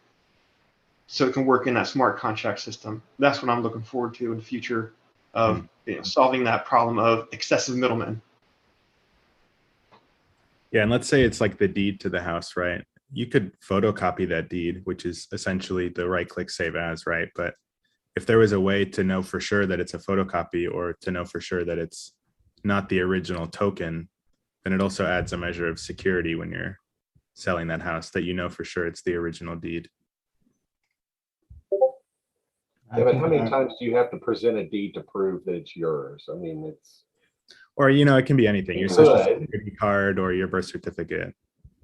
[SPEAKER 8] so it can work in that smart contract system. That's what I'm looking forward to in the future of, you know, solving that problem of excessive middlemen.
[SPEAKER 1] Yeah, and let's say it's like the deed to the house, right? You could photocopy that deed, which is essentially the right-click save as, right? But if there was a way to know for sure that it's a photocopy, or to know for sure that it's not the original token, then it also adds a measure of security when you're selling that house, that you know for sure it's the original deed.
[SPEAKER 6] Yeah, but how many times do you have to present a deed to prove that it's yours? I mean, it's,
[SPEAKER 1] or, you know, it can be anything, your social security card or your birth certificate.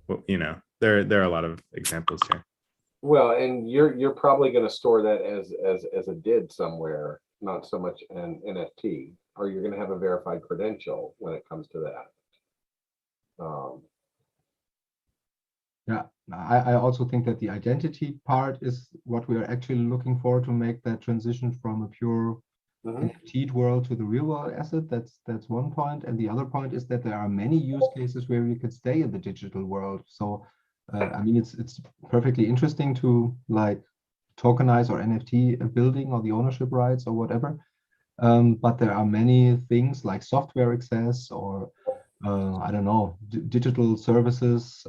[SPEAKER 1] Well, you know, there are a lot of examples here.
[SPEAKER 6] well, and you're probably going to store that as a did somewhere, not so much an NFT, or you're going to have a verified credential when it comes to that.
[SPEAKER 4] Yeah, I also think that the identity part is what we are actually looking for to make that transition from a pure NFT world to the real world asset. That's one point. And the other point is that there are many use cases where we could stay in the digital world. So I mean, it's perfectly interesting to like tokenize or NFT a building or the ownership rights or whatever. But there are many things like software access or I don't know, digital services,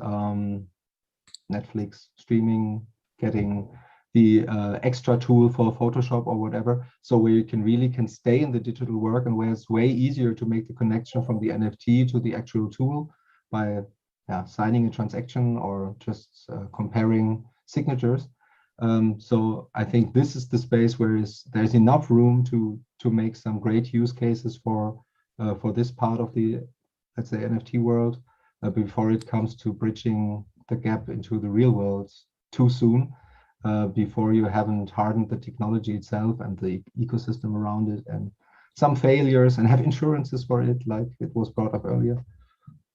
[SPEAKER 4] Netflix streaming, getting the extra tool for Photoshop or whatever. So where you can stay in the digital work, and where it's way easier to make the connection from the NFT to the actual tool by signing a transaction or just comparing signatures. So I think this is the space where there's enough room to make some great use cases for this part of the, let's say, NFT world before it comes to bridging the gap into the real world too soon, before you haven't hardened the technology itself and the ecosystem around it, and some failures and have insurances for it, like it was brought up earlier.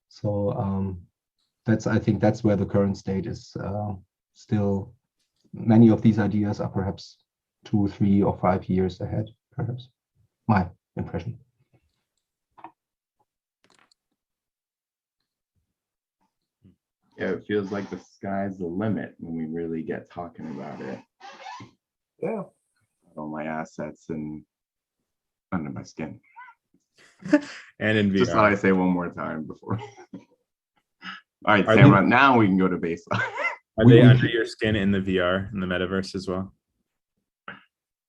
[SPEAKER 4] So I think that's where the current state is. Still, many of these ideas are perhaps 2, 3, or 5 years ahead, perhaps. My impression.
[SPEAKER 5] Yeah, it feels like the sky's the limit when we really get talking about it.
[SPEAKER 6] Yeah.
[SPEAKER 5] All my assets and under my skin.
[SPEAKER 1] And in VR.
[SPEAKER 5] Just thought I'd say one more time before. All right,
[SPEAKER 1] Are
[SPEAKER 5] Samra, now we can go to baseline.
[SPEAKER 1] Are they under your skin in the VR, in the metaverse as well?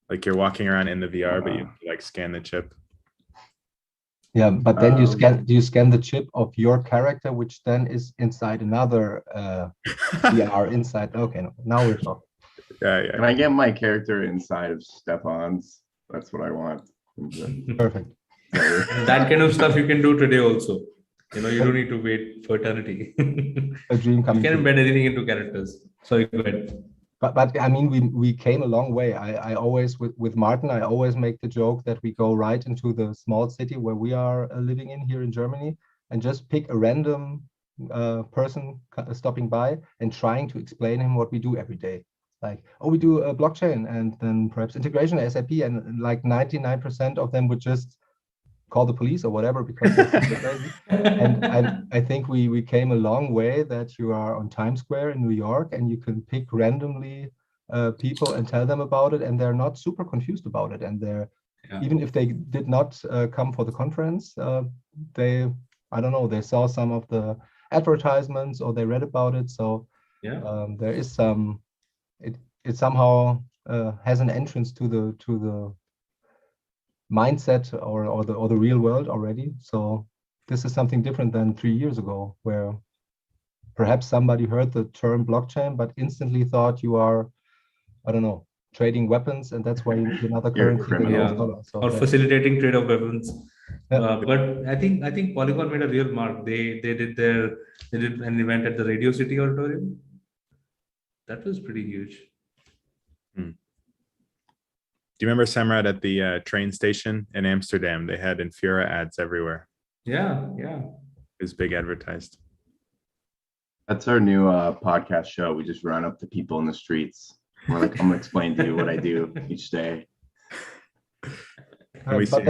[SPEAKER 1] Like you're walking around in the VR, but you like scan the chip.
[SPEAKER 4] Yeah, but then you scan the chip of your character, which then is inside another VR inside. Okay, now we're talking.
[SPEAKER 1] Yeah.
[SPEAKER 5] Can I get my character inside of Stefan's? That's what I want.
[SPEAKER 4] Perfect.
[SPEAKER 3] That kind of stuff you can do today also. You don't need to wait for eternity.
[SPEAKER 4] A dream coming
[SPEAKER 3] You can
[SPEAKER 4] true.
[SPEAKER 3] embed anything into characters. Sorry, go ahead.
[SPEAKER 4] But I mean, we came a long way. I always, with Martin, I always make the joke that we go right into the small city where we are living in here in Germany, and just pick a random person stopping by and trying to explain him what we do every day. Like, oh, we do a blockchain and then perhaps integration SAP, and like 99% of them would just call the police or whatever because they're crazy. And I think we came a long way that you are on Times Square in New York and you can pick randomly people and tell them about it, and they're not super confused about it. And they're even if they did not come for the conference, I don't know, they saw some of the advertisements or they read about it. So there is some, it somehow has an entrance to the mindset or the real world already. So this is something different than 3 years ago, where perhaps somebody heard the term blockchain but instantly thought you are, I don't know, trading weapons, and that's why you need another currency than US dollar. So
[SPEAKER 3] or facilitating trade of weapons. But I think Polygon made a real mark. They did an event at the Radio City Auditorium. That was pretty huge.
[SPEAKER 1] Do you remember, Samrat, at the train station in Amsterdam? They had Infura ads everywhere.
[SPEAKER 3] Yeah.
[SPEAKER 1] It was big advertised.
[SPEAKER 5] That's our new podcast show. We just run up to people in the streets. We're like, I'm gonna explain to you what I do each day.
[SPEAKER 4] But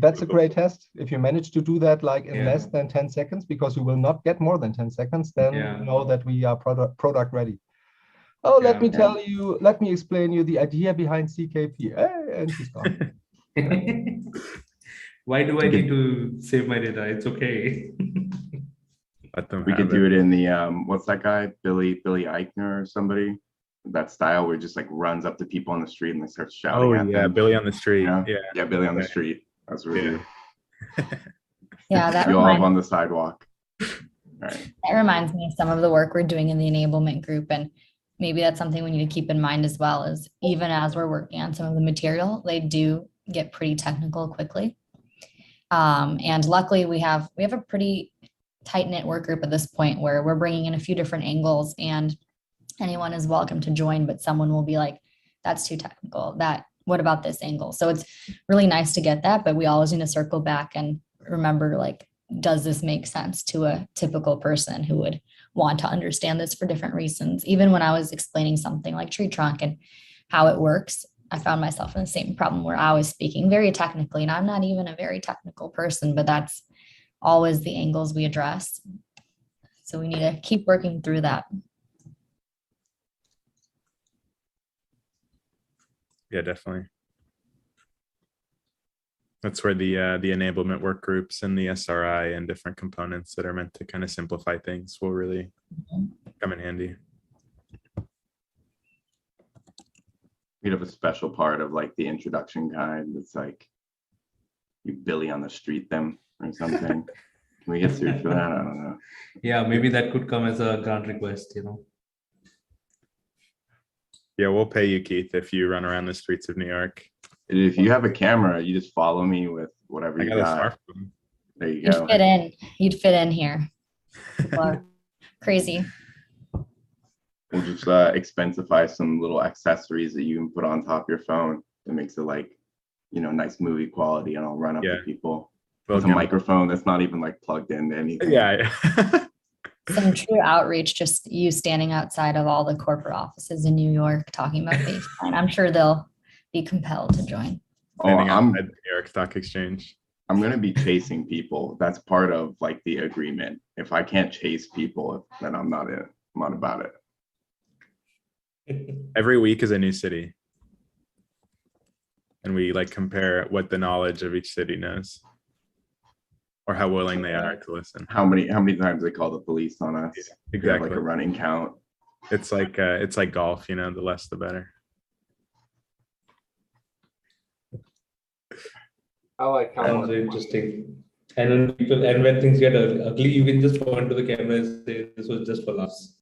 [SPEAKER 4] that's a great test. If you manage to do that like in less than 10 seconds, because you will not get more than 10 seconds, then you know that we are product ready. Oh, let me explain you the idea behind CKP. And he's gone.
[SPEAKER 3] Why do I need to save my data? It's okay.
[SPEAKER 5] We could do it in the what's that guy? Billy Eichner or somebody? That style where it just like runs up to people on the street and they start shouting at them.
[SPEAKER 1] Billy on the street.
[SPEAKER 5] Yeah, Billy on the street. That's what we do.
[SPEAKER 2] That
[SPEAKER 5] we all have on the sidewalk. All right.
[SPEAKER 2] That reminds me of some of the work we're doing in the enablement group, and maybe that's something we need to keep in mind as well, is even as we're working on some of the material, they do get pretty technical quickly. And luckily we have a pretty tight-knit work group at this point where we're bringing in a few different angles, and anyone is welcome to join, but someone will be like, that's too technical. What about this angle? So it's really nice to get that, but we always need to circle back and remember, like, does this make sense to a typical person who would want to understand this for different reasons? Even when I was explaining something like tree trunk and how it works, I found myself in the same problem where I was speaking very technically, and I'm not even a very technical person, but that's always the angles we address. So we need to keep working through that.
[SPEAKER 1] Yeah, definitely. That's where the enablement work groups and the SRI and different components that are meant to kind of simplify things will really come in handy.
[SPEAKER 5] We'd have a special part of like the introduction guide that's like you Billy on the street them or something. Can we get sued for that? I don't know.
[SPEAKER 3] Yeah, maybe that could come as a grant request, you know.
[SPEAKER 1] Yeah, we'll pay you, Keith, if you run around the streets of New York.
[SPEAKER 5] If you have a camera, you just follow me with whatever
[SPEAKER 1] I
[SPEAKER 5] you
[SPEAKER 1] got a
[SPEAKER 5] got.
[SPEAKER 1] smartphone.
[SPEAKER 5] There you
[SPEAKER 2] You'd
[SPEAKER 5] go.
[SPEAKER 2] fit in. You'd fit in here. People are crazy.
[SPEAKER 5] We'll just expensify some little accessories that you can put on top of your phone that makes it like, you know, nice movie quality, and I'll run up to people with a microphone that's not even like plugged into anything.
[SPEAKER 1] Yeah.
[SPEAKER 2] Some true outreach, just you standing outside of all the corporate offices in New York talking about baseline. I'm sure they'll be compelled to join.
[SPEAKER 1] Standing outside the New York Stock Exchange.
[SPEAKER 5] I'm going to be chasing people. That's part of like the agreement. If I can't chase people, then I'm not about it.
[SPEAKER 1] Every week is a new city. And we like compare what the knowledge of each city knows, or how willing they are to listen.
[SPEAKER 5] How many times they call the police on us?
[SPEAKER 1] Exactly.
[SPEAKER 5] Like a running count.
[SPEAKER 1] It's like golf, you know, the less the better.
[SPEAKER 6] I like how
[SPEAKER 3] Sounds interesting. And when things get ugly, you can just point to the camera and say this was just for laughs.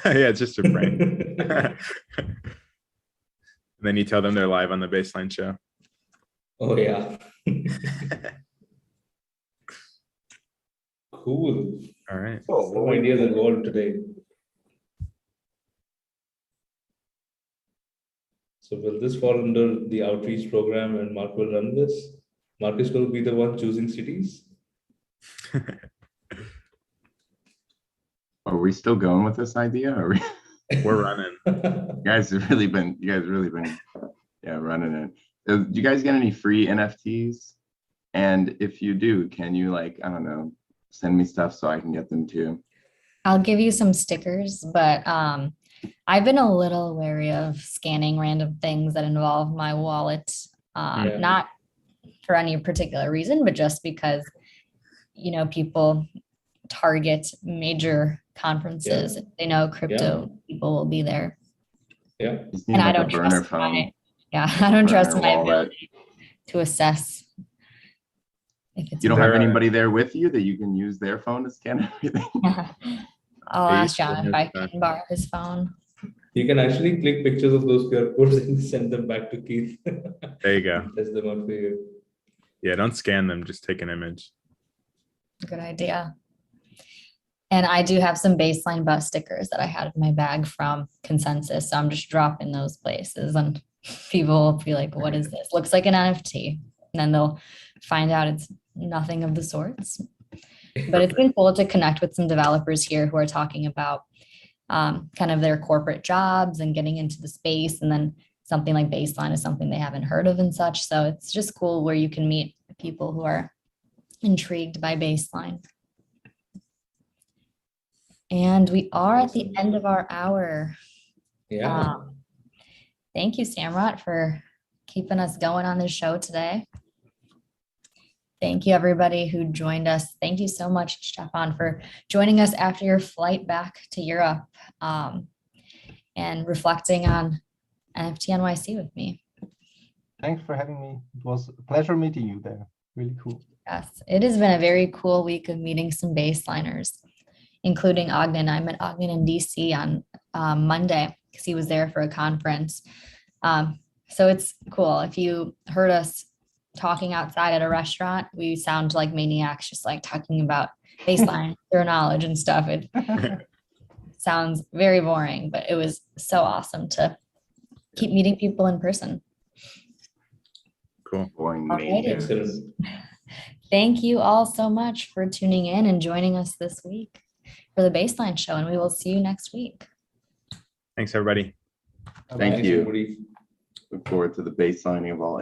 [SPEAKER 1] Yeah, it's just a prank. Then you tell them they're live on the Baseline show.
[SPEAKER 3] Oh yeah. Cool.
[SPEAKER 1] All right.
[SPEAKER 3] Some ideas involved today. So will this fall under the outreach program and Mark will run this? Marcus will be the one choosing cities?
[SPEAKER 5] Are we still going with this idea?
[SPEAKER 1] We're running.
[SPEAKER 5] You guys have really been running it. Do you guys get any free NFTs? And if you do, can you like, I don't know, send me stuff so I can get them too?
[SPEAKER 2] I'll give you some stickers, but I've been a little wary of scanning random things that involve my wallet, not for any particular reason, but just because, you know, people target major conferences. They know crypto people will be there.
[SPEAKER 3] Yeah.
[SPEAKER 2] And I don't trust my ability to assess. If it's
[SPEAKER 5] you don't have anybody there with you that you can use their phone to scan everything?
[SPEAKER 2] I'll ask John if I can borrow his phone.
[SPEAKER 3] You can actually click pictures of those QR codes and send them back to Keith.
[SPEAKER 1] There you go.
[SPEAKER 3] Test them out for you.
[SPEAKER 1] Yeah, don't scan them, just take an image.
[SPEAKER 2] Good idea. And I do have some Baseline bus stickers that I had in my bag from Consensus. So I'm just dropping those places and people will be like, what is this? Looks like an NFT. And then they'll find out it's nothing of the sorts. But it's been cool to connect with some developers here who are talking about kind of their corporate jobs and getting into the space. And then something like Baseline is something they haven't heard of and such. So it's just cool where you can meet people who are intrigued by Baseline. And we are at the end of our hour.
[SPEAKER 3] Yeah.
[SPEAKER 2] Thank you, Samrat, for keeping us going on this show today. Thank you, everybody who joined us. Thank you so much, Stefan, for joining us after your flight back to Europe and reflecting on NFT NYC with me.
[SPEAKER 4] Thanks for having me. It was a pleasure meeting you there. Really cool.
[SPEAKER 2] Yes, it has been a very cool week of meeting some baseliners, including Ogden. I met Ogden in DC on Monday because he was there for a conference. So it's cool. If you heard us talking outside at a restaurant, we sound like maniacs, just like talking about baseline, their knowledge and stuff. It sounds very boring, but it was so awesome to keep meeting people in person.
[SPEAKER 1] Cool.
[SPEAKER 3] Excellent.
[SPEAKER 2] Thank you all so much for tuning in and joining us this week for the Baseline Show, and we will see you next week.
[SPEAKER 1] Thanks, everybody.
[SPEAKER 5] Thank you. Look forward to the baselining of all